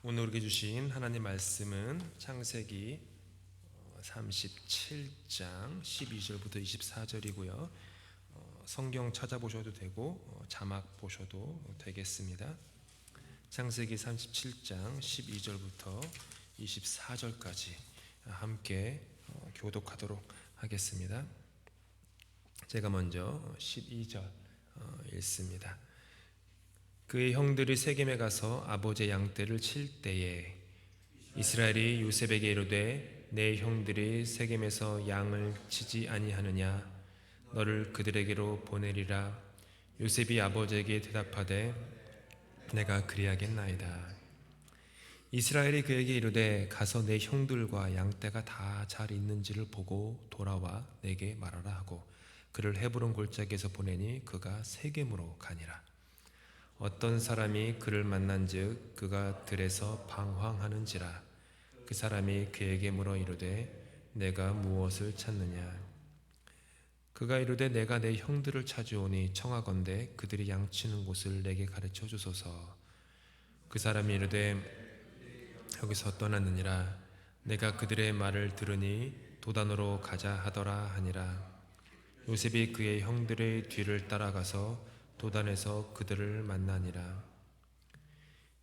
오늘 우리에게 주신 하나님 말씀은 창세기 37장 12절부터 24절이고요. 성경 찾아보셔도 되고 자막 보셔도 되겠습니다. 창세기 37장 12절부터 24절까지 함께 교독하도록 하겠습니다. 제가 먼저 12절 읽습니다. 그의 형들이 세겜에 가서 아버지의 양떼를 칠 때에 이스라엘이 요셉에게 이르되 내 형들이 세겜에서 양을 치지 아니하느냐 너를 그들에게로 보내리라. 요셉이 아버지에게 대답하되 내가 그리하겠나이다. 이스라엘이 그에게 이르되 가서 내 형들과 양떼가 다 잘 있는지를 보고 돌아와 내게 말하라 하고 그를 헤브론 골짜기에서 보내니 그가 세겜으로 가니라. 어떤 사람이 그를 만난즉 그가 들에서 방황하는지라. 그 사람이 그에게 물어 이르되 내가 무엇을 찾느냐. 그가 이르되 내가 내 형들을 찾으오니 청하건대 그들이 양치는 곳을 내게 가르쳐 주소서. 그 사람이 이르되 여기서 떠났느니라. 내가 그들의 말을 들으니 도단으로 가자 하더라 하니라. 요셉이 그의 형들의 뒤를 따라가서 도단에서 그들을 만나니라.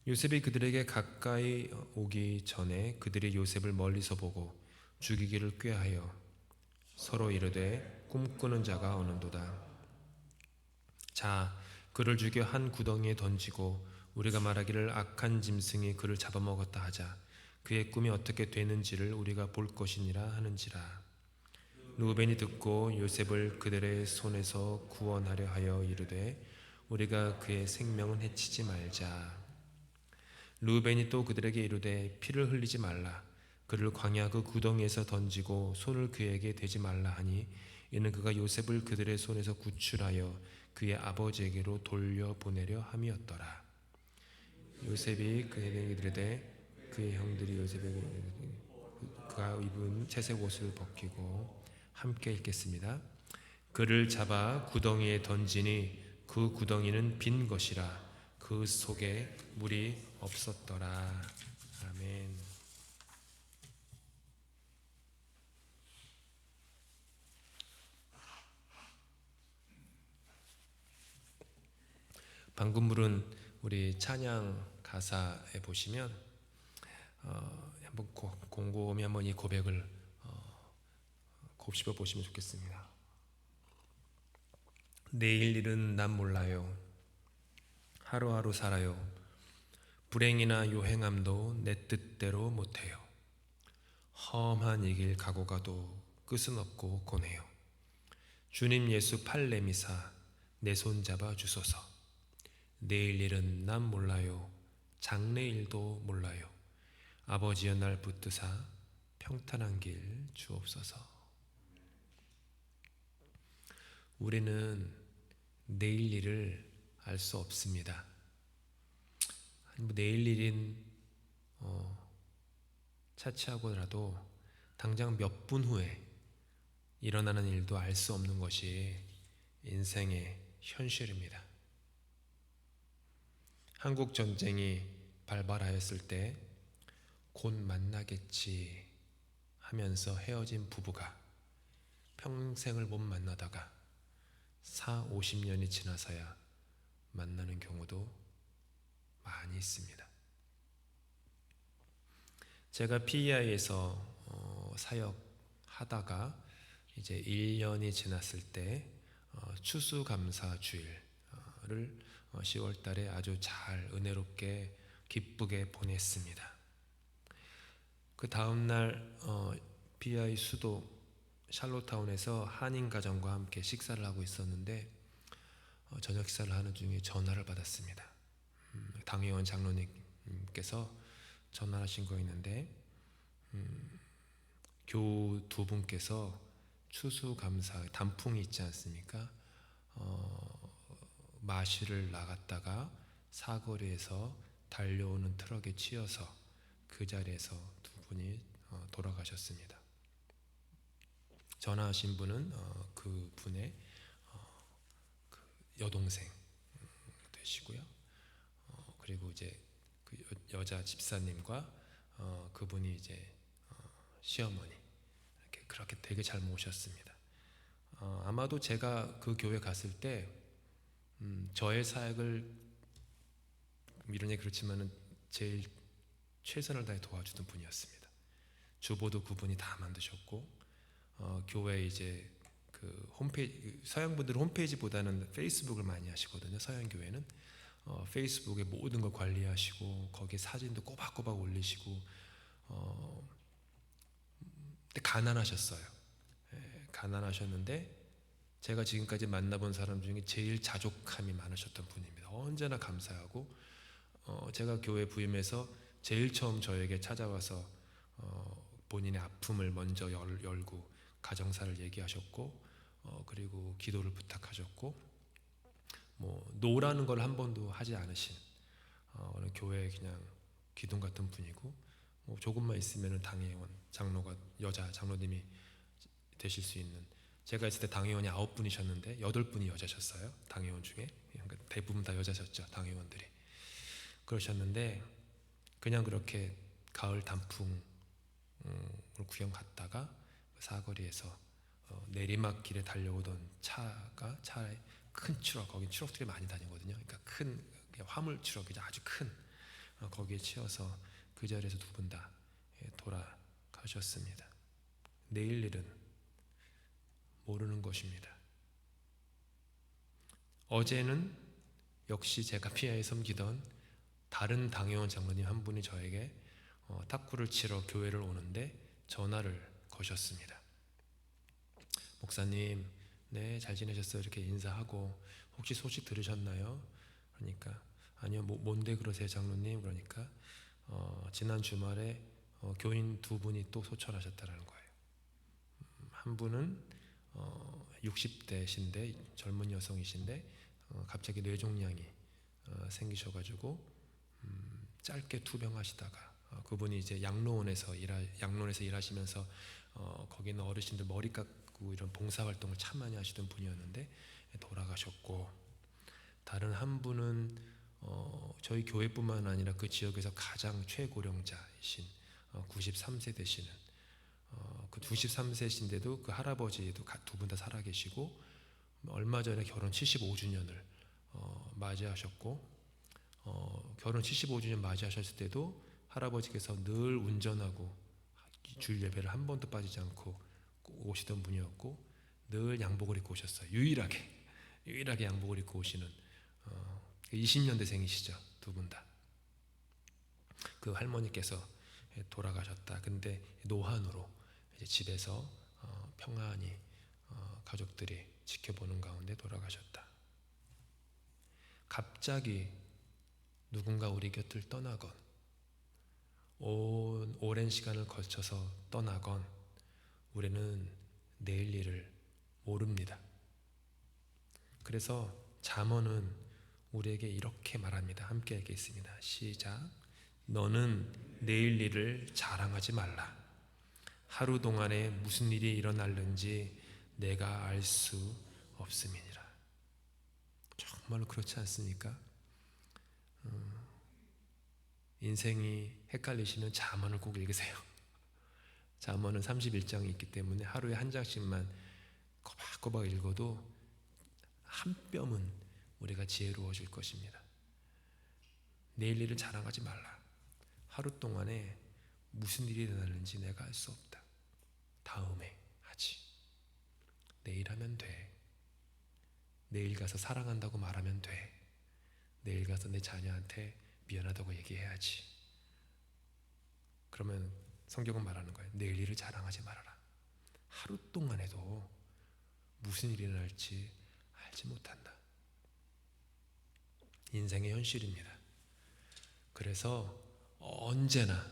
요셉이 그들에게 가까이 오기 전에 그들이 요셉을 멀리서 보고 죽이기를 꾀하여 서로 이르되 꿈꾸는 자가 오는도다. 자, 그를 죽여 한 구덩이에 던지고 우리가 말하기를 악한 짐승이 그를 잡아먹었다 하자. 그의 꿈이 어떻게 되는지를 우리가 볼 것이니라 하는지라. 루벤이 듣고 요셉을 그들의 손에서 구원하려 하여 이르되 우리가 그의 생명은 해치지 말자. 루벤이 또 그들에게 이르되 피를 흘리지 말라. 그를 광야 그 구덩이에서 던지고 손을 그에게 대지 말라 하니 이는 그가 요셉을 그들의 손에서 구출하여 그의 아버지에게로 돌려보내려 함이었더라. 요셉이 그에게 이르되 그의 형들이 요셉에게 그가 입은 채색 옷을 벗기고 함께 읽겠습니다. 그를 잡아 구덩이에 던지니 그 구덩이는 빈 것이라 그 속에 물이 없었더라. 아멘. 방금 부른 우리 찬양 가사에 보시면 한번 곰곰이 한번 이 고백을 곱씹어 보시면 좋겠습니다. 내일 일은 난 몰라요. 하루하루 살아요. 불행이나 요행함도 내 뜻대로 못해요. 험한 이 길 가고 가도 끝은 없고 고네요. 주님 예수 팔 내미사 내 손 잡아 주소서. 내일 일은 난 몰라요. 장래일도 몰라요. 아버지여 날 붙드사 평탄한 길 주옵소서. 우리는 내일 일을 알 수 없습니다. 내일 일인 차치하고라도 당장 몇 분 후에 일어나는 일도 알 수 없는 것이 인생의 현실입니다. 한국 전쟁이 발발하였을 때 곧 만나겠지 하면서 헤어진 부부가 평생을 못 만나다가 40-50년이 지나서야 만나는 경우도 많이 있습니다. 제가 PEI에서 사역하다가 이제 1년이 지났을 때 추수감사주일을 10월 달에 아주 잘 은혜롭게 기쁘게 보냈습니다. 그 다음날 PEI 수도 샬롯타운에서 한인가정과 함께 식사를 하고 있었는데 저녁 식사를 하는 중에 전화를 받았습니다. 당회원 장로님께서 전화하신 거 있는데 교우 두 분께서 추수감사 단풍이 있지 않습니까? 마실을 나갔다가 사거리에서 달려오는 트럭에 치여서 그 자리에서 두 분이 돌아가셨습니다. 전화하신 분은 그 분의 그 여동생 되시고요. 그리고 이제 그 그 여자 집사님과 그분이 이제 시어머니 이렇게 그렇게 되게 잘 모셨습니다. 아마도 제가 그 교회 갔을 때 저의 사역을 이런 얘기 그렇지만은 제일 최선을 다해 도와주던 분이었습니다. 주보도 그분이 다 만드셨고 교회 이제 그 홈페이지 서양 분들은 홈페이지보다는 페이스북을 많이 하시거든요. 서양 교회는 페이스북에 모든 걸 관리하시고 거기에 사진도 꼬박꼬박 올리시고 근데 가난하셨어요. 가난하셨는데 제가 지금까지 만나본 사람 중에 제일 자족함이 많으셨던 분입니다. 언제나 감사하고 제가 교회 부임해서 제일 처음 저에게 찾아와서 본인의 아픔을 먼저 열고 가정사를 얘기하셨고 그리고 기도를 부탁하셨고 뭐 노라는 걸 한 번도 하지 않으신 교회 그냥 기둥 같은 분이고 뭐 조금만 있으면은 당회원 장로가 여자 장로님이 되실 수 있는 제가 있을 때 당회원이 9분이셨는데 8분이 여자셨어요. 당회원 중에 그러니까 대부분 다 여자셨죠. 당회원들이 그러셨는데 그냥 그렇게 가을 단풍을 구경 갔다가 사거리에서 내리막길에 달려오던 차에 큰 트럭 거기 트럭들이 많이 다니거든요. 그러니까 큰 화물 트럭이죠. 아주 큰 거기에 치여서 그 자리에서 두 분 다 돌아가셨습니다. 내일 일은 모르는 것입니다. 어제는 역시 제가 피아에 섬기던 다른 당회원 장로님 한 분이 저에게 탁구를 치러 교회를 오는데 전화를 거셨습니다. 목사님, 네, 잘 지내셨어요? 이렇게 인사하고 혹시 소식 들으셨나요? 그러니까 아니요, 뭔데 그러세요, 장로님? 그러니까 지난 주말에 교인 2분이 또 소천하셨다는 거예요. 한 분은 60대신데 젊은 여성이신데 갑자기 뇌종양이 생기셔가지고 짧게 투병하시다가 그분이 이제 양로원에서 일하시면서 거기 있는 어르신들 머리 깎고 이런 봉사활동을 참 많이 하시던 분이었는데 돌아가셨고 다른 한 분은 저희 교회뿐만 아니라 그 지역에서 가장 최고령자이신 93세 되시는 그 93세신데도 그 할아버지도 두 분 다 살아계시고 얼마 전에 결혼 75주년을 맞이하셨고 결혼 75주년 맞이하셨을 때도 할아버지께서 늘 운전하고 주일 예배를 한 번도 빠지지 않고 오시던 분이었고 늘 양복을 입고 오셨어요. 유일하게 양복을 입고 오시는 20년대생이시죠. 두 분 다. 그 할머니께서 돌아가셨다. 근데 노한으로 이제 집에서 평안히 가족들이 지켜보는 가운데 돌아가셨다. 갑자기 누군가 우리 곁을 떠나건 오랜 시간을 거쳐서 떠나건 우리는 내일 일을 모릅니다. 그래서 잠언은 우리에게 이렇게 말합니다. 함께 읽겠습니다. 시작. 너는 내일 일을 자랑하지 말라. 하루 동안에 무슨 일이 일어날는지 내가 알 수 없음이니라. 정말로 그렇지 않습니까? 인생이 헷갈리시면 잠언을 꼭 읽으세요. 잠언은 31장이 있기 때문에 하루에 한 장씩만 꼬박꼬박 읽어도 한 뼘은 우리가 지혜로워질 것입니다. 내일 일을 자랑하지 말라. 하루 동안에 무슨 일이 일어나는지 내가 알 수 없다. 다음에 하지. 내일 하면 돼. 내일 가서 사랑한다고 말하면 돼. 내일 가서 내 자녀한테 미안하다고 얘기해야지. 그러면 성경은 말하는 거예요. 내일 일을 자랑하지 말아라. 하루 동안에도 무슨 일이 일어날지 알지 못한다. 인생의 현실입니다. 그래서 언제나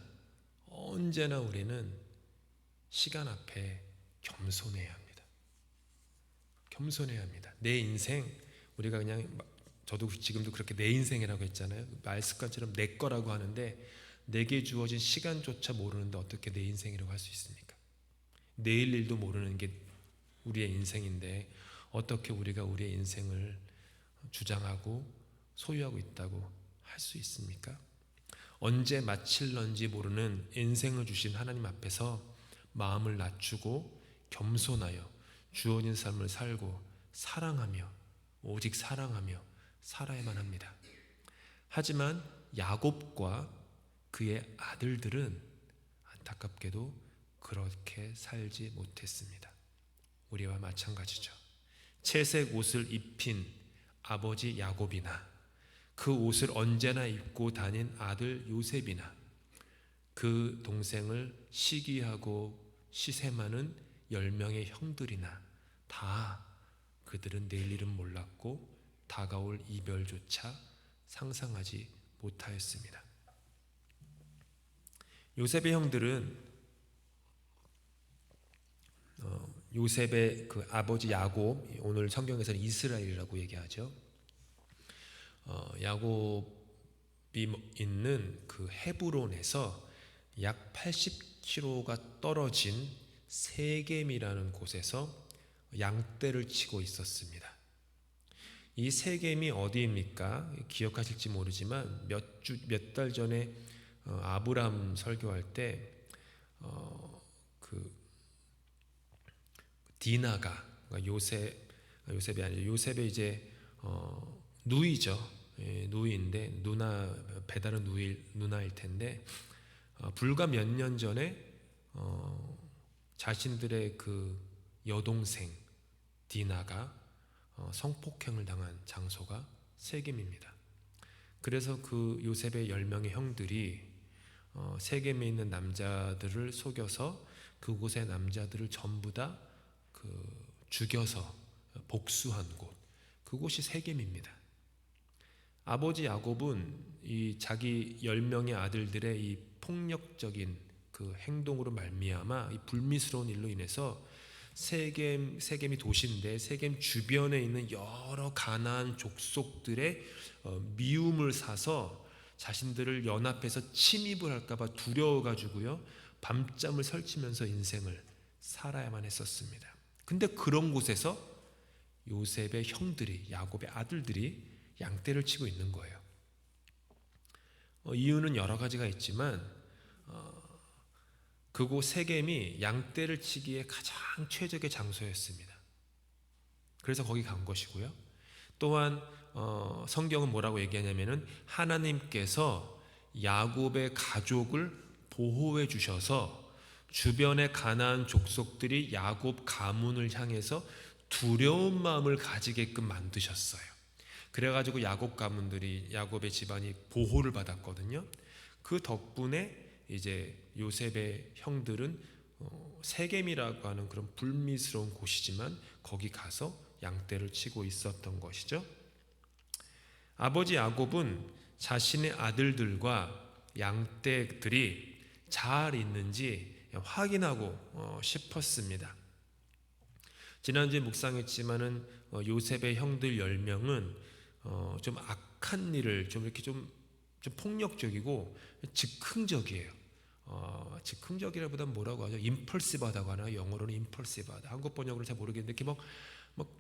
우리는 시간 앞에 겸손해야 합니다. 겸손해야 합니다. 내 인생 우리가 그냥 저도 지금도 그렇게 내 인생이라고 했잖아요. 말 습관처럼 내 거라고 하는데 내게 주어진 시간조차 모르는데 어떻게 내 인생이라고 할 수 있습니까? 내일 일도 모르는 게 우리의 인생인데 어떻게 우리가 우리의 인생을 주장하고 소유하고 있다고 할 수 있습니까? 언제 마칠런지 모르는 인생을 주신 하나님 앞에서 마음을 낮추고 겸손하여 주어진 삶을 살고 사랑하며 오직 사랑하며 살아야만 합니다. 하지만 야곱과 그의 아들들은 안타깝게도 그렇게 살지 못했습니다. 우리와 마찬가지죠. 채색 옷을 입힌 아버지 야곱이나 그 옷을 언제나 입고 다닌 아들 요셉이나 그 동생을 시기하고 시샘하는 10명의 형들이나 다 그들은 내일 일은 몰랐고 다가올 이별조차 상상하지 못하였습니다. 요셉의 형들은 요셉의 그 아버지 야곱, 오늘 성경에서는 이스라엘이라고 얘기하죠. 야곱이 있는 그 헤브론에서 약 80km가 떨어진 세겜이라는 곳에서 양떼를 치고 있었습니다. 이 세겜이 어디입니까? 기억하실지 모르지만 몇 달 전에 아브람 설교할 때 그 디나가 요셉이 아니죠. 요셉의 이제 누이죠. 누이인데 배다른 누나일 텐데 불과 몇 년 전에 자신들의 그 여동생 디나가 성폭행을 당한 장소가 세겜입니다. 그래서 그 요셉의 10명의 형들이 세겜에 있는 남자들을 속여서 그곳의 남자들을 전부 다 죽여서 복수한 곳, 그곳이 세겜입니다. 아버지 야곱은 이 자기 10명의 아들들의 이 폭력적인 그 행동으로 말미암아 이 불미스러운 일로 인해서 세겜이 도시인데 세겜 주변에 있는 여러 가나안 족속들의 미움을 사서 자신들을 연합해서 침입을 할까봐 두려워가지고요 밤잠을 설치면서 인생을 살아야만 했었습니다. 근데 그런 곳에서 요셉의 형들이, 야곱의 아들들이 양떼를 치고 있는 거예요. 이유는 여러 가지가 있지만 그곳 세겜이 양떼를 치기에 가장 최적의 장소였습니다. 그래서 거기 간 것이고요. 또한 성경은 뭐라고 얘기하냐면은 하나님께서 야곱의 가족을 보호해 주셔서 주변의 가나안 족속들이 야곱 가문을 향해서 두려운 마음을 가지게끔 만드셨어요. 그래가지고 야곱 가문들이, 야곱의 집안이 보호를 받았거든요. 그 덕분에 이제 요셉의 형들은 세겜이라고 하는 그런 불미스러운 곳이지만 거기 가서 양떼를 치고 있었던 것이죠. 아버지 야곱은 자신의 아들들과 양떼들이 잘 있는지 확인하고 싶었습니다. 지난주에 묵상했지만은 요셉의 형들 10명은 좀 악한 일을 좀 이렇게 좀 폭력적이고 즉흥적이에요. 즉흥적이라보다는 뭐라고 하죠? 임펄시브하다고 하나? 영어로는 임펄시브하다. 한국 번역으로는 잘 모르겠는데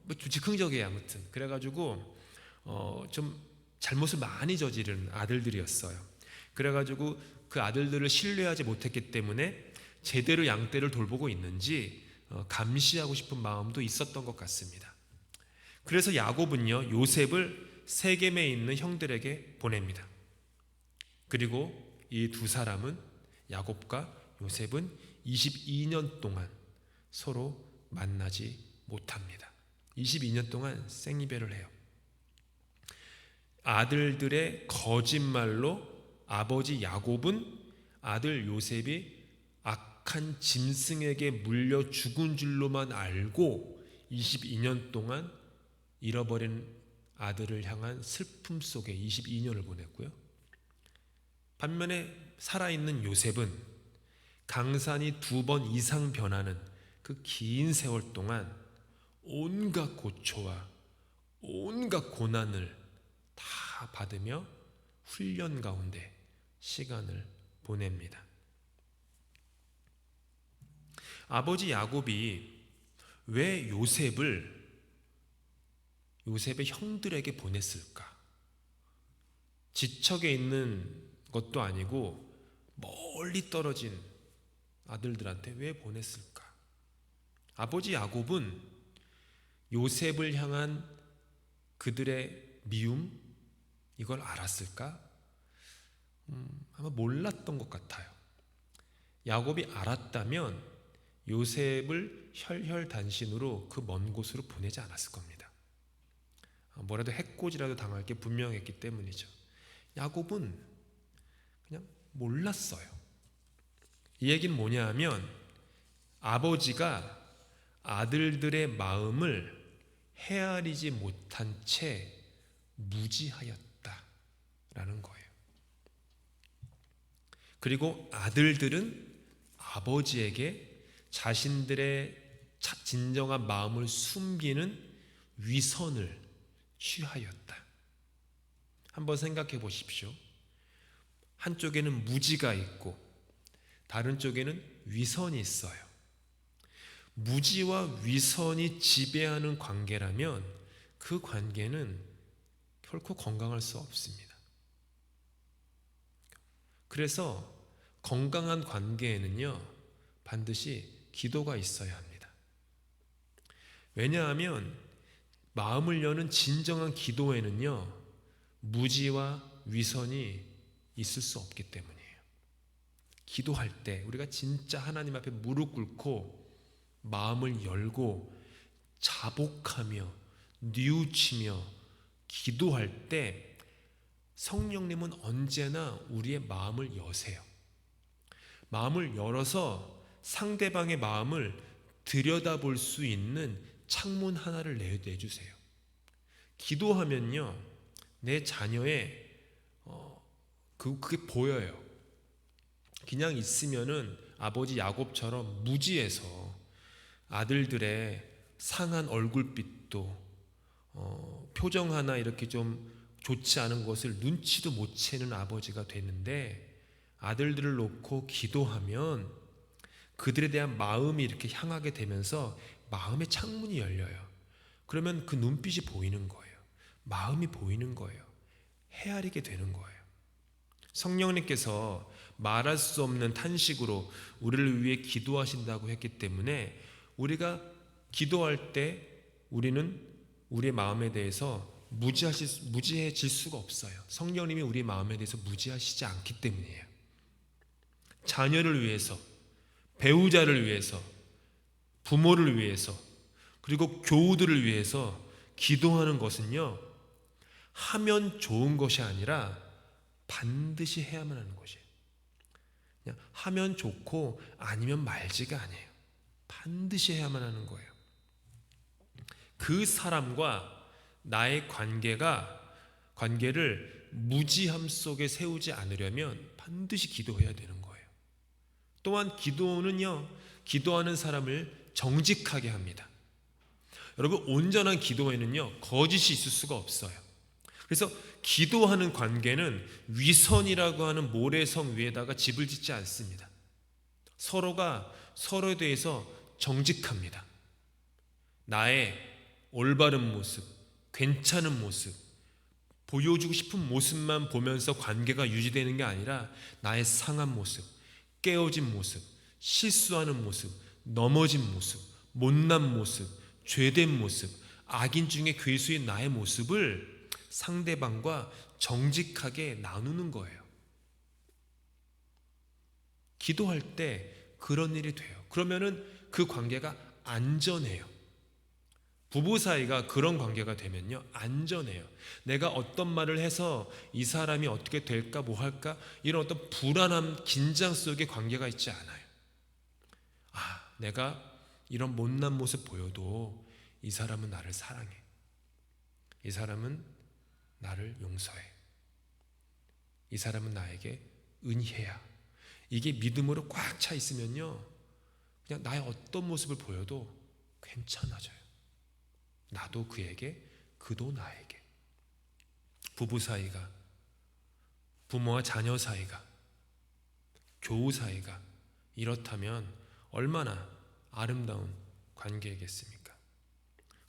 이렇게 즉흥적이에요. 아무튼 그래가지고 좀 잘못을 많이 저지른 아들들이었어요. 그래가지고 그 아들들을 신뢰하지 못했기 때문에 제대로 양떼를 돌보고 있는지 감시하고 싶은 마음도 있었던 것 같습니다. 그래서 야곱은요 요셉을 세겜에 있는 형들에게 보냅니다. 그리고 이 두 사람은, 야곱과 요셉은 22년 동안 서로 만나지 못합니다. 22년 동안 생이별을 해요. 아들들의 거짓말로 아버지 야곱은 아들 요셉이 악한 짐승에게 물려 죽은 줄로만 알고 22년 동안 잃어버린 아들을 향한 슬픔 속에 22년을 보냈고요. 반면에 살아있는 요셉은 강산이 2번 이상 변하는 그 긴 세월 동안 온갖 고초와 온갖 고난을 다 받으며 훈련 가운데 시간을 보냅니다. 아버지 야곱이 왜 요셉의 형들에게 보냈을까? 지척에 있는 것도 아니고 멀리 떨어진 아들들한테 왜 보냈을까? 아버지 야곱은 요셉을 향한 그들의 미움, 이걸 알았을까? 아마 몰랐던 것 같아요. 야곱이 알았다면 요셉을 혈혈단신으로 그 먼 곳으로 보내지 않았을 겁니다. 뭐라도 해코지라도 당할 게 분명했기 때문이죠. 야곱은 그냥 몰랐어요. 이 얘기는 뭐냐 하면 아버지가 아들들의 마음을 헤아리지 못한 채 무지하였다라는 거예요. 그리고 아들들은 아버지에게 자신들의 진정한 마음을 숨기는 위선을 취하였다. 한번 생각해 보십시오. 한쪽에는 무지가 있고 다른 쪽에는 위선이 있어요. 무지와 위선이 지배하는 관계라면 그 관계는 결코 건강할 수 없습니다. 그래서 건강한 관계에는요, 반드시 기도가 있어야 합니다. 왜냐하면 마음을 여는 진정한 기도에는요, 무지와 위선이 있을 수 없기 때문이에요. 기도할 때 우리가 진짜 하나님 앞에 무릎 꿇고 마음을 열고 자복하며 뉘우치며 기도할 때 성령님은 언제나 우리의 마음을 여세요. 마음을 열어서 상대방의 마음을 들여다볼 수 있는 창문 하나를 내주세요. 기도하면요, 내 자녀의 그게 보여요. 그냥 있으면은 아버지 야곱처럼 무지해서 아들들의 상한 얼굴빛도 표정 하나 이렇게 좀 좋지 않은 것을 눈치도 못 채는 아버지가 되는데, 아들들을 놓고 기도하면 그들에 대한 마음이 이렇게 향하게 되면서 마음의 창문이 열려요. 그러면 그 눈빛이 보이는 거예요. 마음이 보이는 거예요. 헤아리게 되는 거예요. 성령님께서 말할 수 없는 탄식으로 우리를 위해 기도하신다고 했기 때문에 우리가 기도할 때 우리는 우리의 마음에 대해서 무지해질 수가 없어요. 성령님이 우리 마음에 대해서 무지하시지 않기 때문이에요. 자녀를 위해서, 배우자를 위해서, 부모를 위해서, 그리고 교우들을 위해서 기도하는 것은요, 하면 좋은 것이 아니라 반드시 해야만 하는 것이에요. 그냥 하면 좋고 아니면 말지가 아니에요. 반드시 해야만 하는 거예요. 그 사람과 나의 관계를 무지함 속에 세우지 않으려면 반드시 기도해야 되는 거예요. 또한 기도는요, 기도하는 사람을 정직하게 합니다. 여러분, 온전한 기도에는요, 거짓이 있을 수가 없어요. 그래서 기도하는 관계는 위선이라고 하는 모래성 위에다가 집을 짓지 않습니다. 서로가 서로에 대해서 정직합니다. 나의 올바른 모습, 괜찮은 모습, 보여주고 싶은 모습만 보면서 관계가 유지되는 게 아니라 나의 상한 모습, 깨어진 모습, 실수하는 모습, 넘어진 모습, 못난 모습, 죄된 모습, 악인 중에 괴수인 나의 모습을 상대방과 정직하게 나누는 거예요. 기도할 때 그런 일이 돼요. 그러면은 그 관계가 안전해요. 부부 사이가 그런 관계가 되면요, 안전해요. 내가 어떤 말을 해서 이 사람이 어떻게 될까, 뭐 할까, 이런 어떤 불안함, 긴장 속에 관계가 있지 않아요. 내가 이런 못난 모습 보여도 이 사람은 나를 사랑해. 이 사람은 나를 용서해. 이 사람은 나에게 은혜야. 이게 믿음으로 꽉 차 있으면요, 그냥 나의 어떤 모습을 보여도 괜찮아져요. 나도 그에게, 그도 나에게. 부부 사이가, 부모와 자녀 사이가, 교우 사이가 이렇다면 얼마나 아름다운 관계이겠습니까?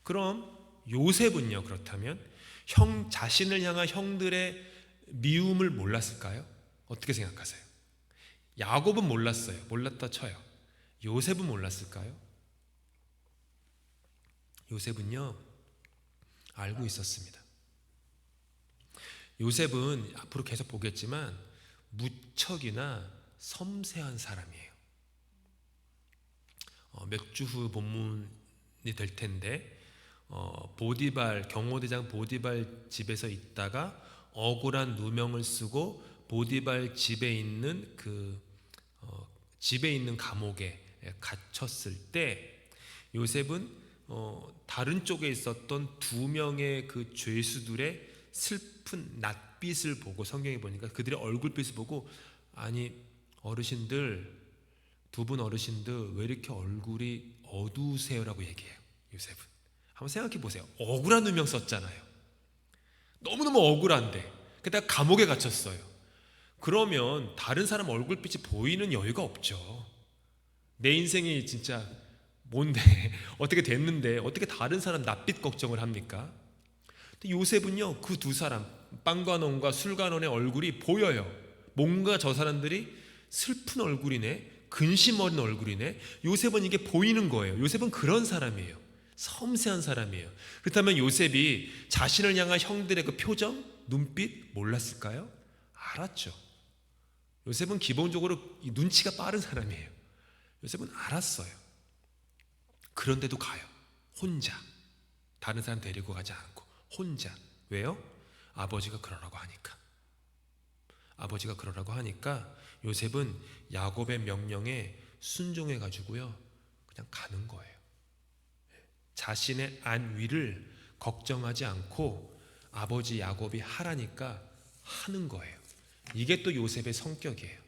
그럼 요셉은요, 그렇다면 자신을 향한 형들의 미움을 몰랐을까요? 어떻게 생각하세요? 야곱은 몰랐어요. 몰랐다 쳐요. 요셉은 몰랐을까요? 요셉은요, 알고 있었습니다. 요셉은 앞으로 계속 보겠지만 무척이나 섬세한 사람이에요. 몇 주 후 본문이 될 텐데 보디발, 경호대장 보디발 집에서 있다가 억울한 누명을 쓰고 보디발 집에 있는 집에 있는 감옥에 갇혔을 때 요셉은 다른 쪽에 있었던 두 명의 그 죄수들의 슬픈 낯빛을 보고, 성경에 보니까 그들의 얼굴빛을 보고, 아니 어르신들, 두 분 어르신들 왜 이렇게 얼굴이 어두우세요라고 얘기해요. 요셉은 한번 생각해 보세요. 억울한 누명 썼잖아요. 너무너무 억울한데 게다가 감옥에 갇혔어요. 그러면 다른 사람 얼굴빛이 보이는 여유가 없죠. 내 인생이 진짜 뭔데 어떻게 됐는데 어떻게 다른 사람 낯빛 걱정을 합니까? 근데 요셉은요, 그 두 사람 빵관원과 술관원의 얼굴이 보여요. 뭔가 저 사람들이 슬픈 얼굴이네, 근심 어린 얼굴이네. 요셉은 이게 보이는 거예요. 요셉은 그런 사람이에요. 섬세한 사람이에요. 그렇다면 요셉이 자신을 향한 형들의 그 표정, 눈빛 몰랐을까요? 알았죠. 요셉은 기본적으로 눈치가 빠른 사람이에요. 요셉은 알았어요. 그런데도 가요. 혼자. 다른 사람 데리고 가지 않고 혼자. 왜요? 아버지가 그러라고 하니까. 아버지가 그러라고 하니까 요셉은 야곱의 명령에 순종해 가지고요, 그냥 가는 거예요. 자신의 안위를 걱정하지 않고 아버지 야곱이 하라니까 하는 거예요. 이게 또 요셉의 성격이에요.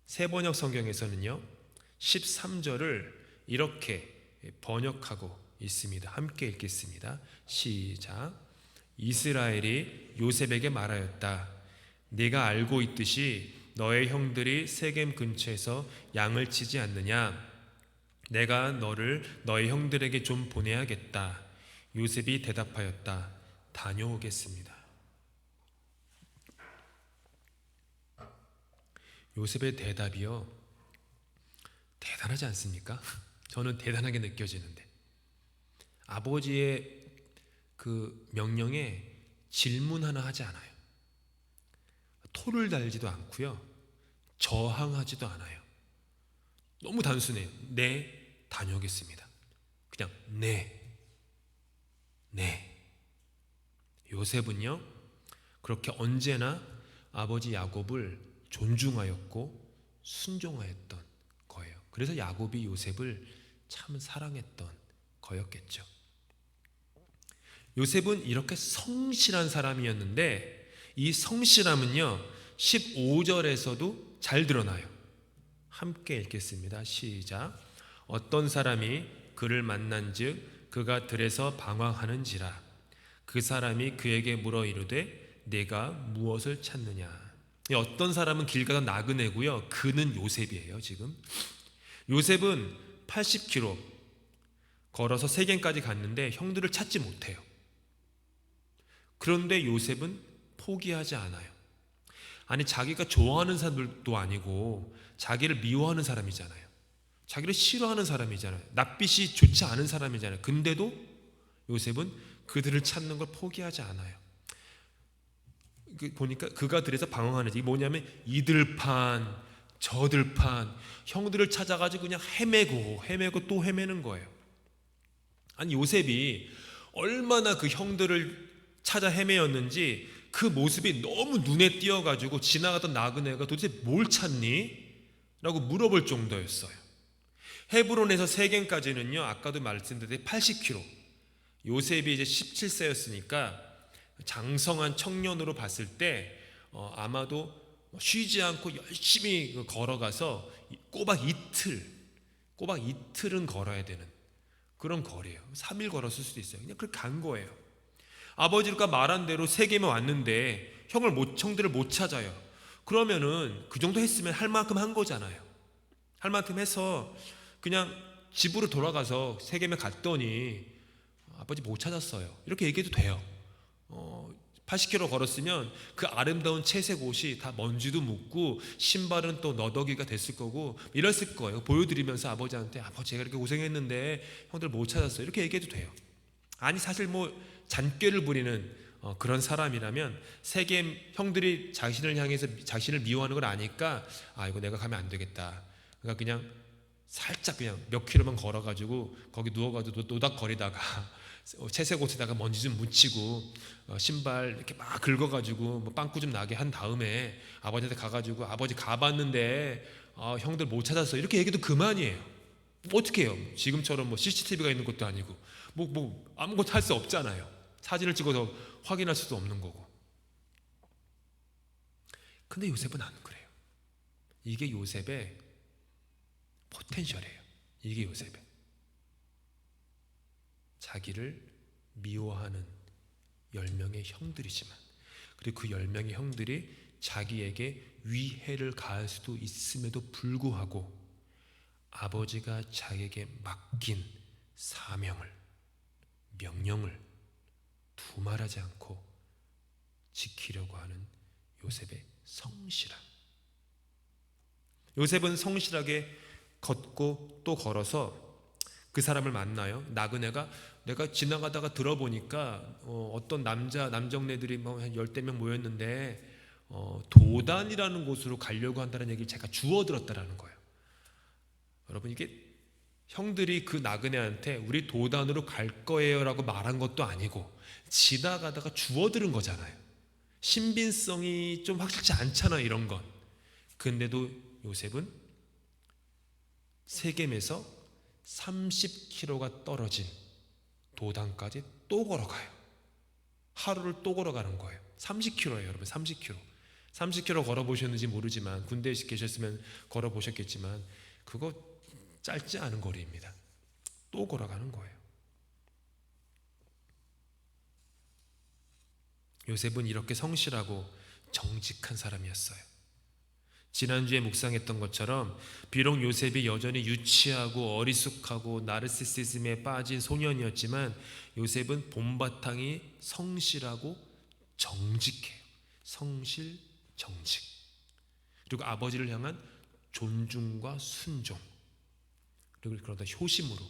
새번역 성경에서는요 13절을 이렇게 번역하고 있습니다. 함께 읽겠습니다. 시작. 이스라엘이 요셉에게 말하였다. 네가 알고 있듯이 너의 형들이 세겜 근처에서 양을 치지 않느냐? 내가 너를 너의 형들에게 좀 보내야겠다. 요셉이 대답하였다. 다녀오겠습니다. 요셉의 대답이요, 대단하지 않습니까? 저는 대단하게 느껴지는데, 아버지의 그 명령에 질문 하나 하지 않아요. 토를 달지도 않고요, 저항하지도 않아요. 너무 단순해요. 네, 다녀오겠습니다. 그냥 네. 요셉은요 그렇게 언제나 아버지 야곱을 존중하였고 순종하였던 거예요. 그래서 야곱이 요셉을 참 사랑했던 거였겠죠. 요셉은 이렇게 성실한 사람이었는데 이 성실함은요 15절에서도 잘 드러나요. 함께 읽겠습니다. 시작. 어떤 사람이 그를 만난즉 그가 들에서 방황하는지라. 그 사람이 그에게 물어 이르되 네가 무엇을 찾느냐. 어떤 사람은 길 가다 나그네고요, 그는 요셉이에요. 지금 요셉은 80km 걸어서 세겜까지 갔는데 형들을 찾지 못해요. 그런데 요셉은 포기하지 않아요. 아니 자기가 좋아하는 사람들도 아니고 자기를 미워하는 사람이잖아요. 자기를 싫어하는 사람이잖아요. 낯빛이 좋지 않은 사람이잖아요. 근데도 요셉은 그들을 찾는 걸 포기하지 않아요. 보니까 그가 들에서 방황하는지, 이게 뭐냐면 이들판 저들판 형들을 찾아가지고 그냥 헤매고 또 헤매는 거예요. 아니 요셉이 얼마나 그 형들을 찾아 헤매였는지 그 모습이 너무 눈에 띄어가지고 지나가던 나그네가 도대체 뭘 찾니? 라고 물어볼 정도였어요. 헤브론에서 세겜까지는요, 아까도 말씀드린 80km. 요셉이 이제 17세였으니까 장성한 청년으로 봤을 때 아마도 쉬지 않고 열심히 걸어가서 꼬박 이틀은 걸어야 되는 그런 거리예요. 3일 걸었을 수도 있어요. 그냥 그렇게 간 거예요. 아버지가 말한 대로 세겜에 왔는데 형들을 못 찾아요. 그러면은 그 정도 했으면 할 만큼 한 거잖아요. 할 만큼 해서 그냥 집으로 돌아가서 세겜에 갔더니 아버지 못 찾았어요. 이렇게 얘기해도 돼요. 80km 걸었으면 그 아름다운 채색 옷이 다 먼지도 묻고 신발은 또 너더기가 됐을 거고 이랬을 거예요. 보여드리면서 아버지한테 아버지 제가 이렇게 고생했는데 형들 못 찾았어요. 이렇게 얘기해도 돼요. 아니 사실 뭐 잔꾀를 부리는 그런 사람이라면 세겜 형들이 자신을 향해서 자신을 미워하는 걸 아니까 아 이거 내가 가면 안 되겠다. 그러니까 그냥 살짝 그냥 몇 킬로만 걸어가지고 거기 누워가지고 노닥거리다가 채색 옷에다가 먼지 좀 묻히고 신발 이렇게 막 긁어가지고 뭐 빵꾸 좀 나게 한 다음에 아버지한테 가가지고 아버지 가봤는데 형들 못 찾았어 이렇게 얘기도 그만이에요. 어떻게 해요? 지금처럼 뭐 CCTV가 있는 것도 아니고 뭐 아무것도 할 수 없잖아요. 사진을 찍어서 확인할 수도 없는 거고. 근데 요셉은 안 그래요. 이게 요셉의 포텐셜이에요. 이게 요셉의 자기를 미워하는 10명의 형들이지만 그리고 그 10명의 형들이 자기에게 위해를 가할 수도 있음에도 불구하고 아버지가 자기에게 맡긴 사명을 명령을 두말하지 않고 지키려고 하는 요셉의 성실함. 요셉은 성실하게 걷고 또 걸어서 그 사람을 만나요. 나그네가 내가 지나가다가 들어보니까 어떤 남정네들이 뭐 한 10대 명 모였는데 도단이라는 곳으로 가려고 한다는 얘기를 제가 주워 들었다라는 거예요. 여러분 이게 형들이 그 나그네한테 우리 도단으로 갈 거예요 라고 말한 것도 아니고 지나가다가 주워 들은 거잖아요. 신빙성이 좀 확실치 않잖아 이런 건. 근데도 요셉은 세겜에서 30km가 떨어진 도단까지 또 걸어가요. 하루를 또 걸어가는 거예요. 30km예요 여러분. 30km 걸어보셨는지 모르지만 군대에 계셨으면 걸어보셨겠지만 그거 짧지 않은 거리입니다. 또 걸어가는 거예요. 요셉은 이렇게 성실하고 정직한 사람이었어요. 지난주에 묵상했던 것처럼 비록 요셉이 여전히 유치하고 어리숙하고 나르시시즘에 빠진 소년이었지만 요셉은 본바탕이 성실하고 정직해요. 성실, 정직. 그리고 아버지를 향한 존중과 순종. 그리고 그러다 효심으로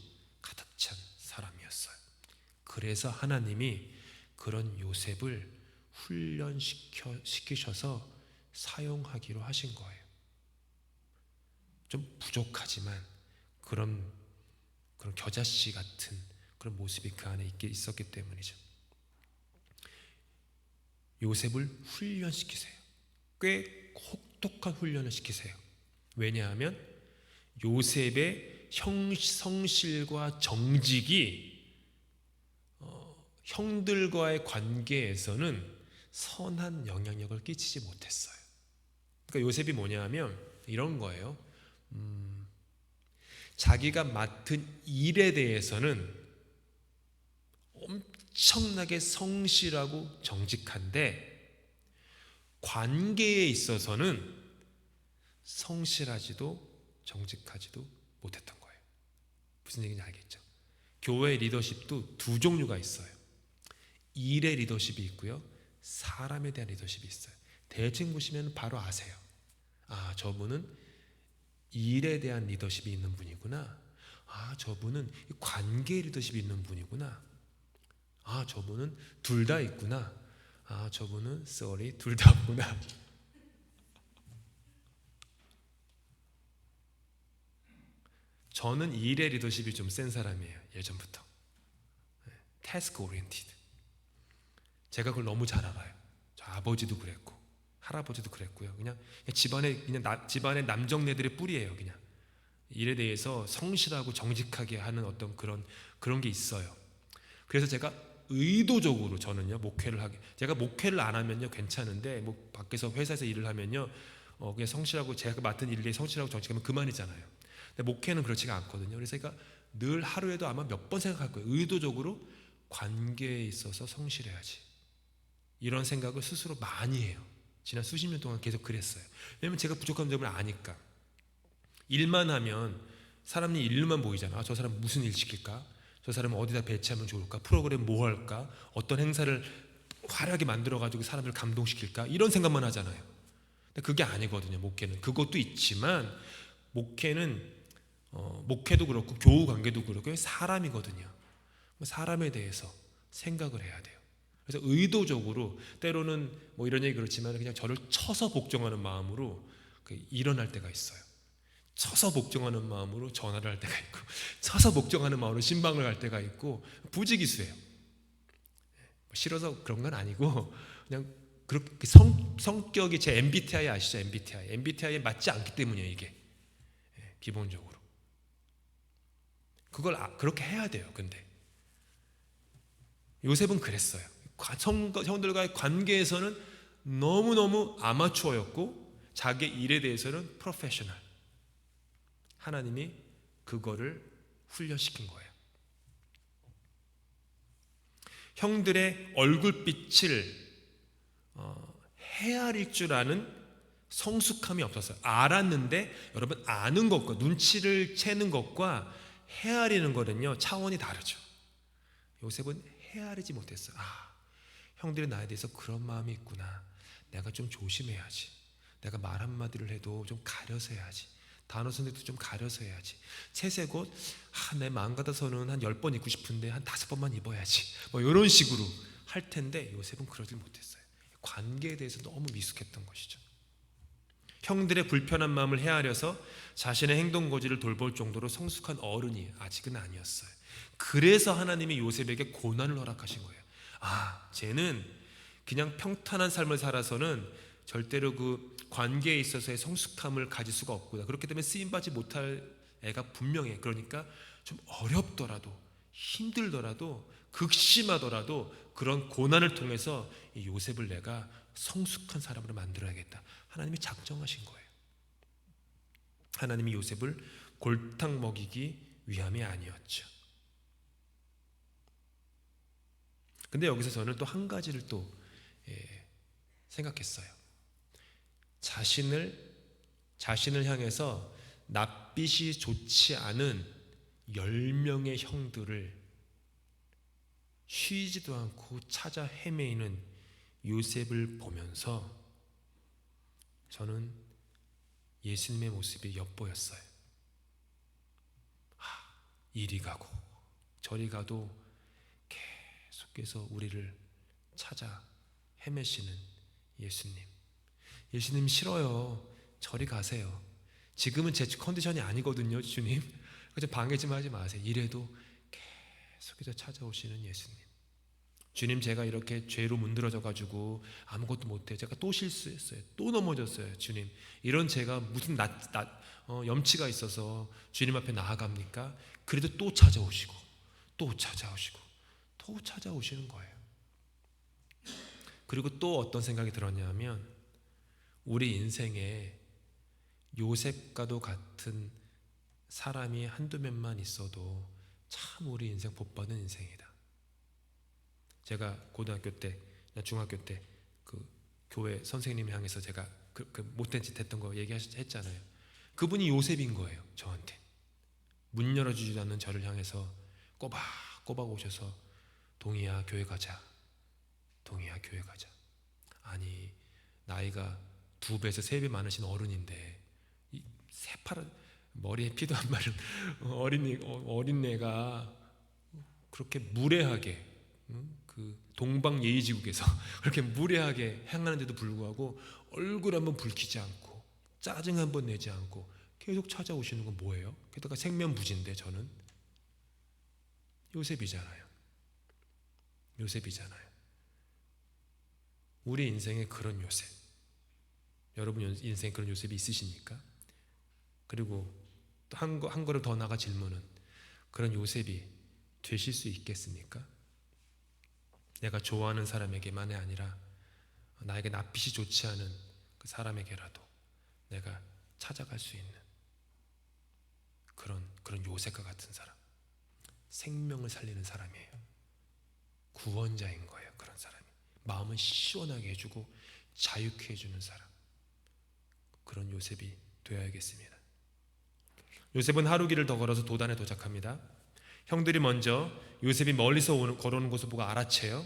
가득 찬 사람이었어요. 그래서 하나님이 그런 요셉을 훈련시키셔서 사용하기로 하신 거예요. 좀 부족하지만 그런 겨자씨 같은 그런 모습이 그 안에 있었기 때문이죠. 요셉을 훈련시키세요. 꽤 혹독한 훈련을 시키세요. 왜냐하면 요셉의 성실과 정직이 형들과의 관계에서는 선한 영향력을 끼치지 못했어요. 그러니까 요셉이 뭐냐면 이런 거예요. 자기가 맡은 일에 대해서는 엄청나게 성실하고 정직한데 관계에 있어서는 성실하지도 정직하지도 못했던 거예요. 무슨 얘기인지 알겠죠? 교회 리더십도 두 종류가 있어요. 일의 리더십이 있고요. 사람에 대한 리더십이 있어요. 대충 보시면 바로 아세요. 아, 저분은 일에 대한 리더십이 있는 분이구나. 아, 저분은 관계 리더십이 있는 분이구나. 아, 저분은 둘 다 있구나. 아, 저분은 sorry, 둘 다 없구나. 저는 일의 리더십이 좀 센 사람이에요. 예전부터. 태스크 오리엔티드. 제가 그걸 너무 잘 알아요. 저 아버지도 그랬고 할아버지도 그랬고요. 그냥 집안의 남정네들의 뿌리예요. 그냥 일에 대해서 성실하고 정직하게 하는 어떤 그런 게 있어요. 그래서 제가 의도적으로 저는요 제가 목회를 안 하면요 괜찮은데 뭐 밖에서 회사에서 일을 하면요 그냥 성실하고 제가 맡은 일에 성실하고 정직하면 그만이잖아요. 근데 목회는 그렇지가 않거든요. 그래서 제가 늘 하루에도 아마 몇 번 생각할 거예요. 의도적으로 관계에 있어서 성실해야지. 이런 생각을 스스로 많이 해요. 지난 수십 년 동안 계속 그랬어요. 왜냐면 제가 부족한 점을 아니까. 일만 하면 사람이 일만 보이잖아. 저 사람 무슨 일 시킬까? 저 사람은 어디다 배치하면 좋을까? 프로그램 뭐 할까? 어떤 행사를 화려하게 만들어가지고 사람을 감동시킬까? 이런 생각만 하잖아요. 근데 그게 아니거든요. 목회는 그것도 있지만 목회도 그렇고 교우 관계도 그렇고 사람이거든요. 사람에 대해서 생각을 해야 돼요. 그래서 의도적으로 때로는 뭐 이런 얘기 그렇지만 그냥 저를 쳐서 복종하는 마음으로 일어날 때가 있어요. 쳐서 복종하는 마음으로 전화를 할 때가 있고, 쳐서 복종하는 마음으로 신방을 갈 때가 있고, 부지기수예요. 싫어서 그런 건 아니고 그냥 그렇게 성격이 제 MBTI 아시죠? MBTI에 맞지 않기 때문이에요. 이게 기본적으로 그걸 그렇게 해야 돼요. 근데 요셉은 그랬어요. 형들과의 관계에서는 너무너무 아마추어였고 자기 일에 대해서는 프로페셔널. 하나님이 그거를 훈련시킨 거예요. 형들의 얼굴빛을 헤아릴 줄 아는 성숙함이 없었어요. 알았는데 여러분, 아는 것과 눈치를 채는 것과 헤아리는 거는요 차원이 다르죠. 요셉은 헤아리지 못했어요. 형들이 나에 대해서 그런 마음이 있구나. 내가 좀 조심해야지. 내가 말 한마디를 해도 좀 가려서 해야지. 단어 선택도 좀 가려서 해야지. 채색 옷, 내 마음 같아서는 한 10번 입고 싶은데 한 5번만 입어야지. 뭐 이런 식으로 할 텐데 요셉은 그러질 못했어요. 관계에 대해서 너무 미숙했던 것이죠. 형들의 불편한 마음을 헤아려서 자신의 행동 고지를 돌볼 정도로 성숙한 어른이 아직은 아니었어요. 그래서 하나님이 요셉에게 고난을 허락하신 거예요. 쟤는 그냥 평탄한 삶을 살아서는 절대로 그 관계에 있어서의 성숙함을 가질 수가 없구나. 그렇기 때문에 쓰임받지 못할 애가 분명해. 그러니까 좀 어렵더라도 힘들더라도 극심하더라도 그런 고난을 통해서 이 요셉을 내가 성숙한 사람으로 만들어야겠다. 하나님이 작정하신 거예요. 하나님이 요셉을 골탕 먹이기 위함이 아니었죠. 근데 여기서 저는 또 한 가지를 또 생각했어요. 자신을 향해서 낯빛이 좋지 않은 10명의 형들을 쉬지도 않고 찾아 헤매이는 요셉을 보면서 저는 예수님의 모습이 엿보였어요. 이리 가고 저리 가도 계속해서 우리를 찾아 헤매시는 예수님 싫어요. 저리 가세요. 지금은 제 컨디션이 아니거든요, 주님. 그래서 방해 좀 하지 마세요. 이래도 계속해서 찾아오시는 예수님. 주님, 제가 이렇게 죄로 문드러져 가지고 아무것도 못해. 제가 또 실수했어요. 또 넘어졌어요. 주님, 이런 제가 무슨 염치가 있어서 주님 앞에 나아갑니까? 그래도 또 찾아오시고 또 찾아오시고 또 찾아오시는 거예요. 그리고 또 어떤 생각이 들었냐면, 우리 인생에 요셉과도 같은 사람이 한두 명만 있어도 참 우리 인생 복받은 인생이다. 제가 고등학교 때, 중학교 때 그 교회 선생님 향해서 제가 그 못된 짓 했던 거 얘기했잖아요. 그분이 요셉인 거예요. 저한테 문 열어주지도 않는 저를 향해서 꼬박꼬박 오셔서 동희야 교회 가자. 동희야 교회 가자. 아니, 나이가 2배에서 3배 많으신 어른인데 이 새파란 머리에 피도 안 마른 어린애가 그렇게 무례하게, 그 동방예의지국에서 그렇게 무례하게 행하는데도 불구하고 얼굴 한번 붉히지 않고 짜증 한번 내지 않고 계속 찾아오시는 건 뭐예요? 게다가 생면부지인데 저는 요셉이잖아요. 우리 인생에 그런 요셉, 여러분 인생에 그런 요셉이 있으십니까? 그리고 또 한 걸음 더 나아가 질문은, 그런 요셉이 되실 수 있겠습니까? 내가 좋아하는 사람에게만이 아니라 나에게 낯빛이 좋지 않은 그 사람에게라도 내가 찾아갈 수 있는 그런 요셉과 같은 사람, 생명을 살리는 사람이에요. 구원자인 거예요. 그런 사람이 마음을 시원하게 해주고 자유케 해주는 사람, 그런 요셉이 되어야겠습니다. 요셉은 하루 길을 더 걸어서 도단에 도착합니다. 형들이 먼저 요셉이 멀리서 걸어오는 것을 보고 알아채요.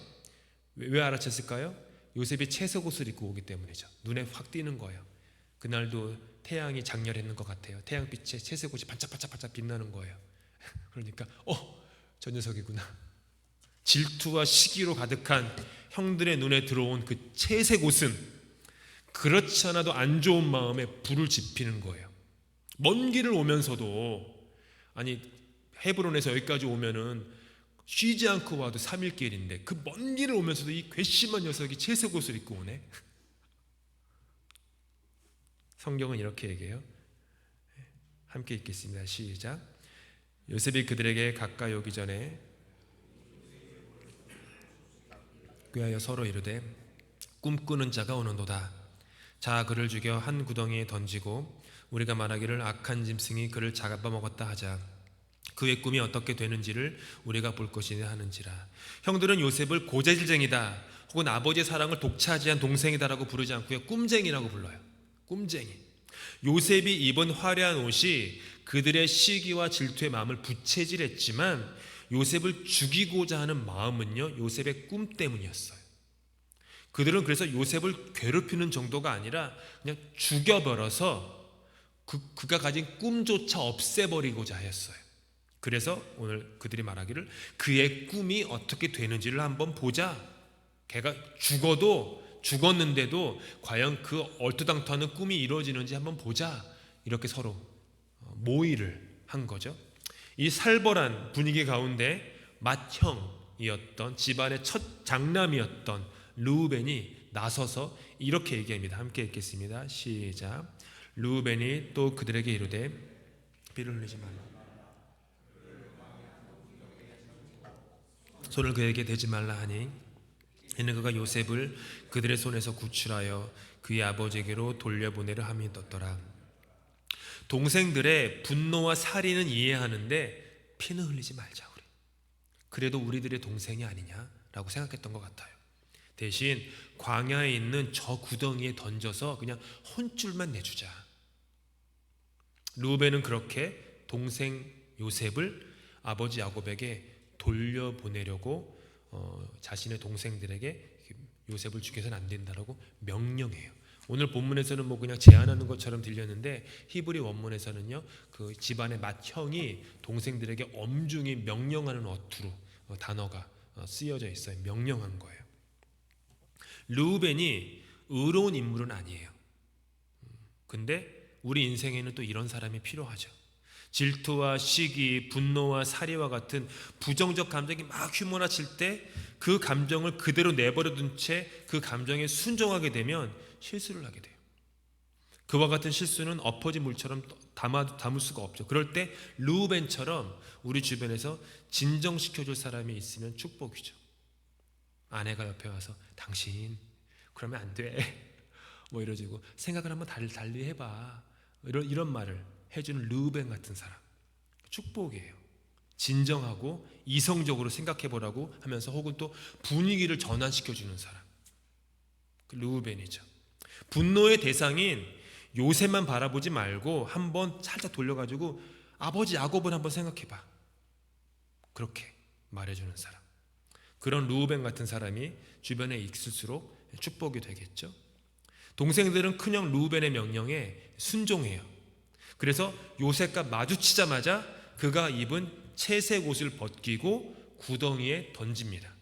왜 알아챘을까요? 요셉이 채색 옷을 입고 오기 때문이죠. 눈에 확 띄는 거예요. 그날도 태양이 장렬했는 것 같아요. 태양빛에 채색 옷이 반짝반짝반짝 빛나는 거예요. 그러니까 저 녀석이구나. 질투와 시기로 가득한 형들의 눈에 들어온 그 채색 옷은 그렇지 않아도 안 좋은 마음에 불을 지피는 거예요. 먼 길을 오면서도, 아니 헤브론에서 여기까지 오면은 쉬지 않고 와도 3일 길인데 그 먼 길을 오면서도 이 괘씸한 녀석이 채색 옷을 입고 오네. 성경은 이렇게 얘기해요. 함께 읽겠습니다. 시작. 요셉이 그들에게 가까이 오기 전에 꾀하여 서로 이르되 꿈꾸는 자가 오는도다. 자 그를 죽여 한 구덩이에 던지고 우리가 말하기를 악한 짐승이 그를 잡아먹었다 하자. 그의 꿈이 어떻게 되는지를 우리가 볼 것이냐 하는지라. 형들은 요셉을 고재질쟁이다 혹은 아버지의 사랑을 독차지한 동생이다라고 부르지 않고요, 꿈쟁이라고 불러요. 꿈쟁이. 요셉이 입은 화려한 옷이 그들의 시기와 질투의 마음을 부채질했지만 요셉을 죽이고자 하는 마음은요, 요셉의 꿈 때문이었어요. 그들은 그래서 요셉을 괴롭히는 정도가 아니라 그냥 죽여버려서 그가 가진 꿈조차 없애버리고자 하였어요. 그래서 오늘 그들이 말하기를 그의 꿈이 어떻게 되는지를 한번 보자. 걔가 죽었는데도 과연 그 얼토당토하는 꿈이 이루어지는지 한번 보자. 이렇게 서로 모의를 한 거죠. 이 살벌한 분위기 가운데 맏형이었던 집안의 첫 장남이었던 르우벤이 나서서 이렇게 얘기합니다. 함께 읽겠습니다. 시작. 르우벤이 또 그들에게 이르되 피를 흘리지 말라. 손을 그에게 대지 말라 하니 이는 그가 요셉을 그들의 손에서 구출하여 그의 아버지에게로 돌려보내려 함이 떴더라. 동생들의 분노와 살인은 이해하는데 피는 흘리지 말자 우리. 그래도 우리들의 동생이 아니냐라고 생각했던 것 같아요. 대신 광야에 있는 저 구덩이에 던져서 그냥 혼쭐만 내주자. 르우벤은 그렇게 동생 요셉을 아버지 야곱에게 돌려보내려고 자신의 동생들에게 요셉을 죽여서는 안 된다라고 명령해요. 오늘 본문에서는 뭐 그냥 제안하는 것처럼 들렸는데 히브리 원문에서는요, 그 집안의 맏형이 동생들에게 엄중히 명령하는 어투로 단어가 쓰여져 있어요. 명령한 거예요. 르우벤이 의로운 인물은 아니에요. 근데 우리 인생에는 또 이런 사람이 필요하죠. 질투와 시기, 분노와 살해와 같은 부정적 감정이 막 휘몰아칠 때 그 감정을 그대로 내버려둔 채 그 감정에 순종하게 되면 실수를 하게 돼요. 그와 같은 실수는 엎어진 물처럼 담을 수가 없죠. 그럴 때 르우벤처럼 우리 주변에서 진정시켜줄 사람이 있으면 축복이죠. 아내가 옆에 와서 당신 그러면 안 돼 뭐 이러지고 생각을 한번 달리 해봐 이런 말을 해주는 르우벤 같은 사람, 축복이에요. 진정하고 이성적으로 생각해보라고 하면서 혹은 또 분위기를 전환시켜주는 사람, 그 르우벤이죠. 분노의 대상인 요셉만 바라보지 말고 한번 살짝 돌려가지고 아버지 야곱을 한번 생각해봐, 그렇게 말해주는 사람. 그런 르우벤 같은 사람이 주변에 있을수록 축복이 되겠죠. 동생들은 큰형 르우벤의 명령에 순종해요. 그래서 요셉과 마주치자마자 그가 입은 채색 옷을 벗기고 구덩이에 던집니다.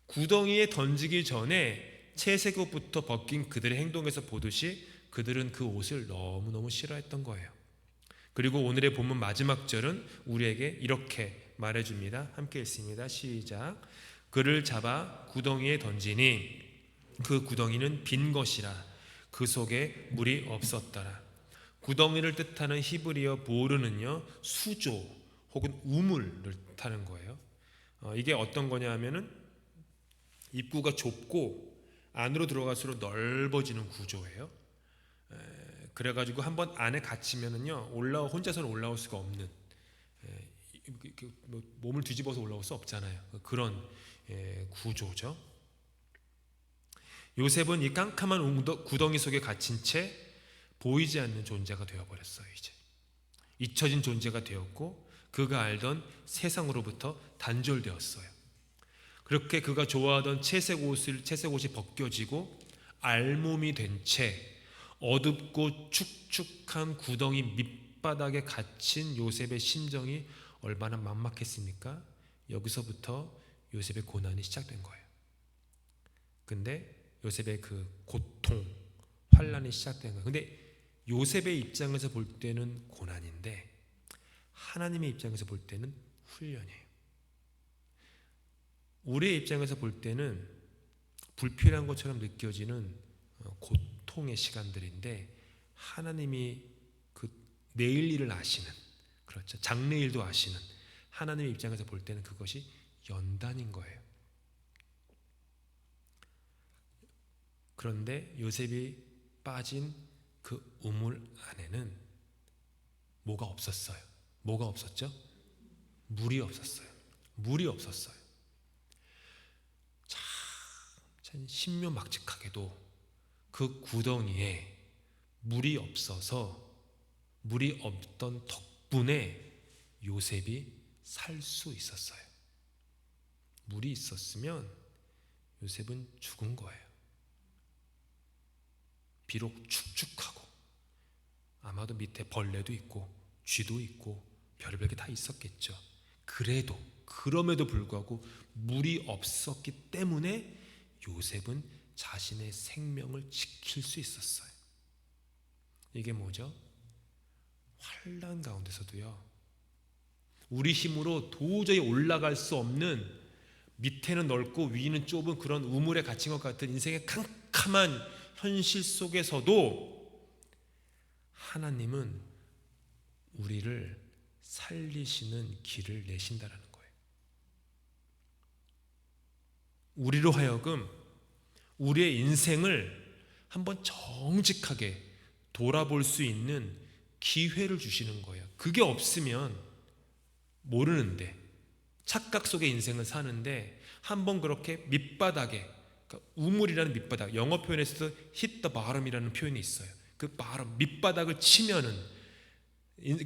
구덩이에 던지기 전에 채색 옷부터 벗긴 그들의 행동에서 보듯이 그들은 그 옷을 너무너무 싫어했던 거예요. 그리고 오늘의 본문 마지막 절은 우리에게 이렇게 말해줍니다. 함께 읽습니다. 시작. 그를 잡아 구덩이에 던지니 그 구덩이는 빈 것이라 그 속에 물이 없었더라. 구덩이를 뜻하는 히브리어 보르는요, 수조 혹은 우물을 뜻하는 거예요. 이게 어떤 거냐 하면은 입구가 좁고 안으로 들어갈수록 넓어지는 구조예요. 그래가지고 한번 안에 갇히면은요, 혼자서는 올라올 수가 없는, 몸을 뒤집어서 올라올 수 없잖아요. 그런 구조죠. 요셉은 이 깜깜한 구덩이 속에 갇힌 채 보이지 않는 존재가 되어버렸어요. 이제 잊혀진 존재가 되었고 그가 알던 세상으로부터 단절되었어요. 그렇게 그가 좋아하던 채색 옷이 벗겨지고 알몸이 된 채 어둡고 축축한 구덩이 밑바닥에 갇힌 요셉의 심정이 얼마나 막막했습니까? 여기서부터 요셉의 고난이 시작된 거예요. 근데 요셉의 그 고통, 환난이 시작된 거예요. 근데 요셉의 입장에서 볼 때는 고난인데 하나님의 입장에서 볼 때는 훈련이에요. 우리의 입장에서 볼 때는 불필요한 것처럼 느껴지는 고통의 시간들인데 하나님이 그 내일 일을 아시는, 그렇죠, 장래일도 아시는 하나님의 입장에서 볼 때는 그것이 연단인 거예요. 그런데 요셉이 빠진 그 우물 안에는 뭐가 없었어요? 뭐가 없었죠? 물이 없었어요. 물이 없었어요. 참 신묘막측하게도 그 구덩이에 물이 없어서, 물이 없던 덕분에 요셉이 살 수 있었어요. 물이 있었으면 요셉은 죽은 거예요. 비록 축축하고 아마도 밑에 벌레도 있고 쥐도 있고 별의별 게 다 있었겠죠. 그럼에도 불구하고 물이 없었기 때문에 요셉은 자신의 생명을 지킬 수 있었어요. 이게 뭐죠? 환난 가운데서도요, 우리 힘으로 도저히 올라갈 수 없는, 밑에는 넓고 위는 좁은 그런 우물에 갇힌 것 같은 인생의 캄캄한 현실 속에서도 하나님은 우리를 살리시는 길을 내신다라는 거예요. 우리로 하여금 우리의 인생을 한번 정직하게 돌아볼 수 있는 기회를 주시는 거예요. 그게 없으면 모르는데, 착각 속의 인생을 사는데 한번 그렇게 밑바닥에, 그러니까 우물이라는 밑바닥, 영어 표현에서도 hit the bottom이라는 표현이 있어요. 그 bottom, 밑바닥을 치면은,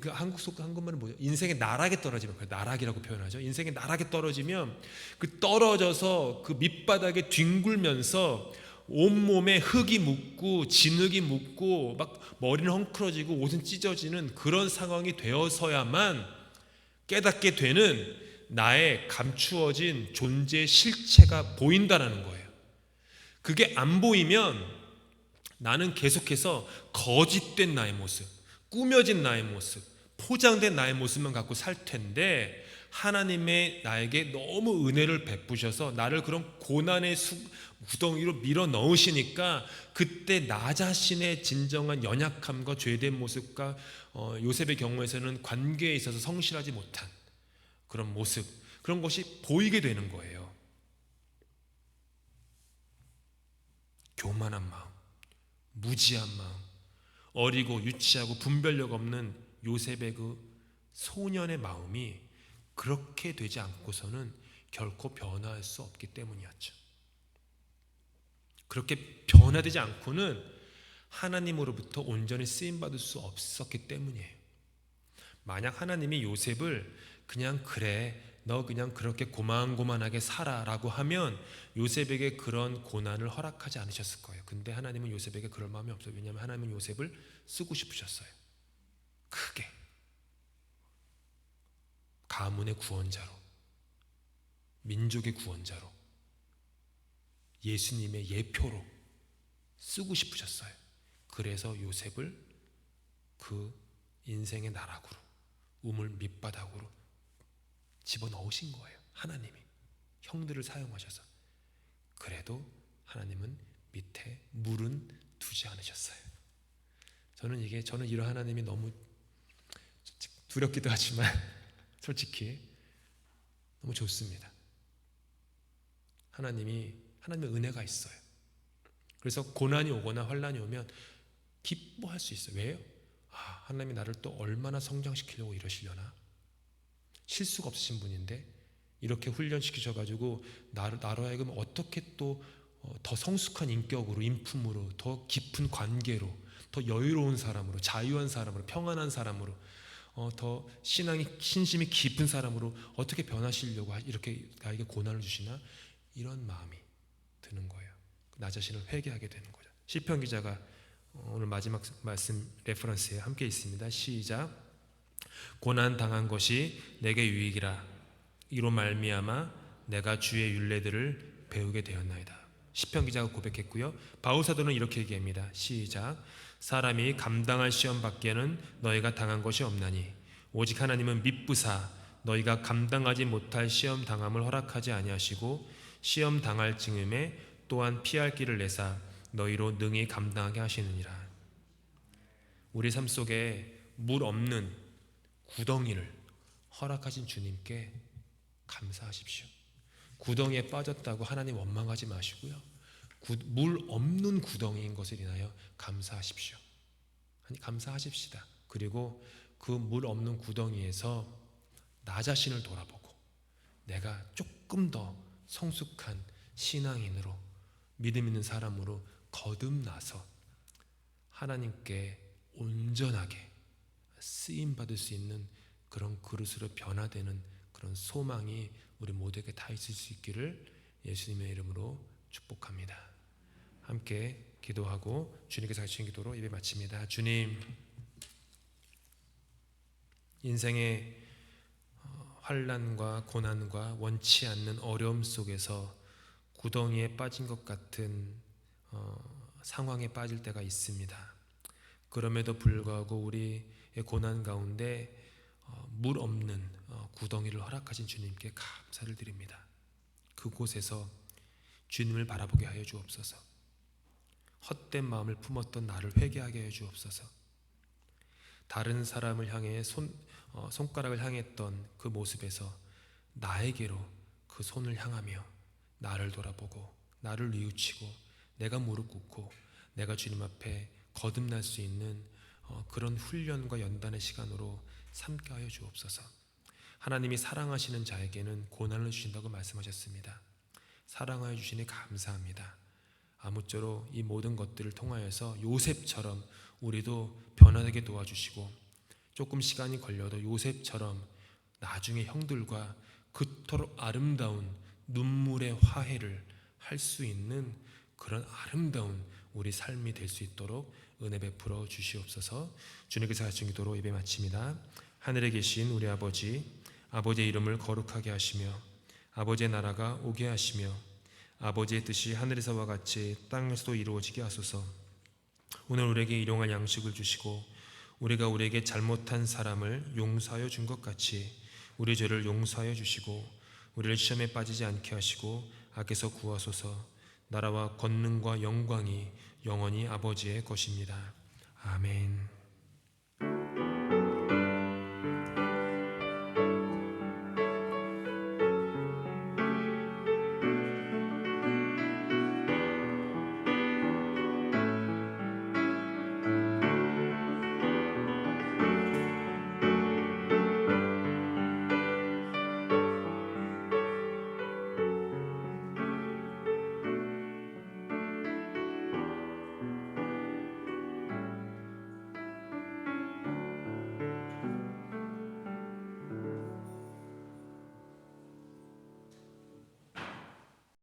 그 한국말은 뭐죠? 인생의 나락에 떨어지면, 그 나락이라고 표현하죠. 인생의 나락에 떨어지면 그 떨어져서 그 밑바닥에 뒹굴면서 온몸에 흙이 묻고 진흙이 묻고 막 머리는 헝클어지고 옷은 찢어지는 그런 상황이 되어서야만 깨닫게 되는 나의 감추어진 존재의 실체가 보인다는 거예요. 그게 안 보이면 나는 계속해서 거짓된 나의 모습, 꾸며진 나의 모습, 포장된 나의 모습만 갖고 살 텐데, 하나님의 나에게 너무 은혜를 베푸셔서 나를 그런 고난의 구덩이로 밀어 넣으시니까 그때 나 자신의 진정한 연약함과 죄된 모습과 요셉의 경우에서는 관계에 있어서 성실하지 못한 그런 모습, 그런 것이 보이게 되는 거예요. 교만한 마음, 무지한 마음, 어리고 유치하고 분별력 없는 요셉의 그 소년의 마음이 그렇게 되지 않고서는 결코 변화할 수 없기 때문이었죠. 그렇게 변화되지 않고는 하나님으로부터 온전히 쓰임받을 수 없었기 때문이에요. 만약 하나님이 요셉을 그냥 그래, 너 그냥 그렇게 고만고만하게 살아라고 하면 요셉에게 그런 고난을 허락하지 않으셨을 거예요. 근데 하나님은 요셉에게 그럴 마음이 없어요. 왜냐하면 하나님은 요셉을 쓰고 싶으셨어요. 크게 가문의 구원자로, 민족의 구원자로, 예수님의 예표로 쓰고 싶으셨어요. 그래서 요셉을 그 인생의 나락으로, 우물 밑바닥으로 집어넣으신 거예요. 하나님이 형들을 사용하셔서. 그래도 하나님은 밑에 물은 두지 않으셨어요. 저는 이런 하나님이 너무 두렵기도 하지만 솔직히 너무 좋습니다. 하나님의 은혜가 있어요. 그래서 고난이 오거나 환난이 오면 기뻐할 수 있어요. 왜요? 하나님이 나를 또 얼마나 성장시키려고 이러시려나? 실수가 없으신 분인데 이렇게 훈련시키셔가지고 나로 하여금 어떻게 또 더 성숙한 인격으로, 인품으로, 더 깊은 관계로, 더 여유로운 사람으로, 자유한 사람으로, 평안한 사람으로, 더 신심이 깊은 사람으로 어떻게 변하시려고 이렇게 나에게 고난을 주시나? 이런 마음이 드는 거예요. 나 자신을 회개하게 되는 거죠. 시편 기자가 오늘 마지막 말씀 레퍼런스에 함께 있습니다. 시작. 고난 당한 것이 내게 유익이라. 이로 말미암아 내가 주의 율례들을 배우게 되었나이다. 시편 기자가 고백했고요. 바울 사도는 이렇게 얘기합니다. 시작. 사람이 감당할 시험 밖에는 너희가 당한 것이 없나니 오직 하나님은 미쁘사 너희가 감당하지 못할 시험 당함을 허락하지 아니하시고 시험 당할 징음에 또한 피할 길을 내사 너희로 능히 감당하게 하시느니라. 우리 삶 속에 물 없는 구덩이를 허락하신 주님께 감사하십시오. 구덩이에 빠졌다고 하나님 원망하지 마시고요. 물 없는 구덩이인 것을 인하여 감사하십시오. 아니, 감사하십시다. 그리고 그 물 없는 구덩이에서 나 자신을 돌아보고 내가 조금 더 성숙한 신앙인으로 믿음 있는 사람으로 거듭나서 하나님께 온전하게 쓰임받을 수 있는 그런 그릇으로 변화되는 그런 소망이 우리 모두에게 다 있을 수 있기를 예수님의 이름으로 축복합니다. 함께 기도하고 주님께서 하신 기도로 예배 마칩니다. 주님, 인생의 환난과 고난과 원치 않는 어려움 속에서 구덩이에 빠진 것 같은 상황에 빠질 때가 있습니다. 그럼에도 불구하고 우리의 고난 가운데 물 없는 구덩이를 허락하신 주님께 감사를 드립니다. 그곳에서 주님을 바라보게 하여 주옵소서. 헛된 마음을 품었던 나를 회개하게 하여 주옵소서. 다른 사람을 향해 손가락을 향했던 그 모습에서 나에게로 그 손을 향하며 나를 돌아보고 나를 뉘우치고 내가 무릎 꿇고 내가 주님 앞에 거듭날 수 있는 그런 훈련과 연단의 시간으로 삼게 하여 주옵소서. 하나님이 사랑하시는 자에게는 고난을 주신다고 말씀하셨습니다. 사랑하여 주시니 감사합니다. 아무쪼록 이 모든 것들을 통하여서 요셉처럼 우리도 변화되게 도와주시고 조금 시간이 걸려도 요셉처럼 나중에 형들과 그토록 아름다운 눈물의 화해를 할 수 있는 그런 아름다운 우리 삶이 될 수 있도록 은혜 베풀어 주시옵소서. 주님께서 하신 기도로 예배 마칩니다. 하늘에 계신 우리 아버지, 아버지의 이름을 거룩하게 하시며 아버지의 나라가 오게 하시며 아버지의 뜻이 하늘에서와 같이 땅에서도 이루어지게 하소서. 오늘 우리에게 일용할 양식을 주시고 우리가 우리에게 잘못한 사람을 용서하여 준 것 같이 우리 죄를 용서하여 주시고 우리를 시험에 빠지지 않게 하시고 악에서 구하소서. 나라와 권능과 영광이 영원히 아버지의 것입니다. 아멘.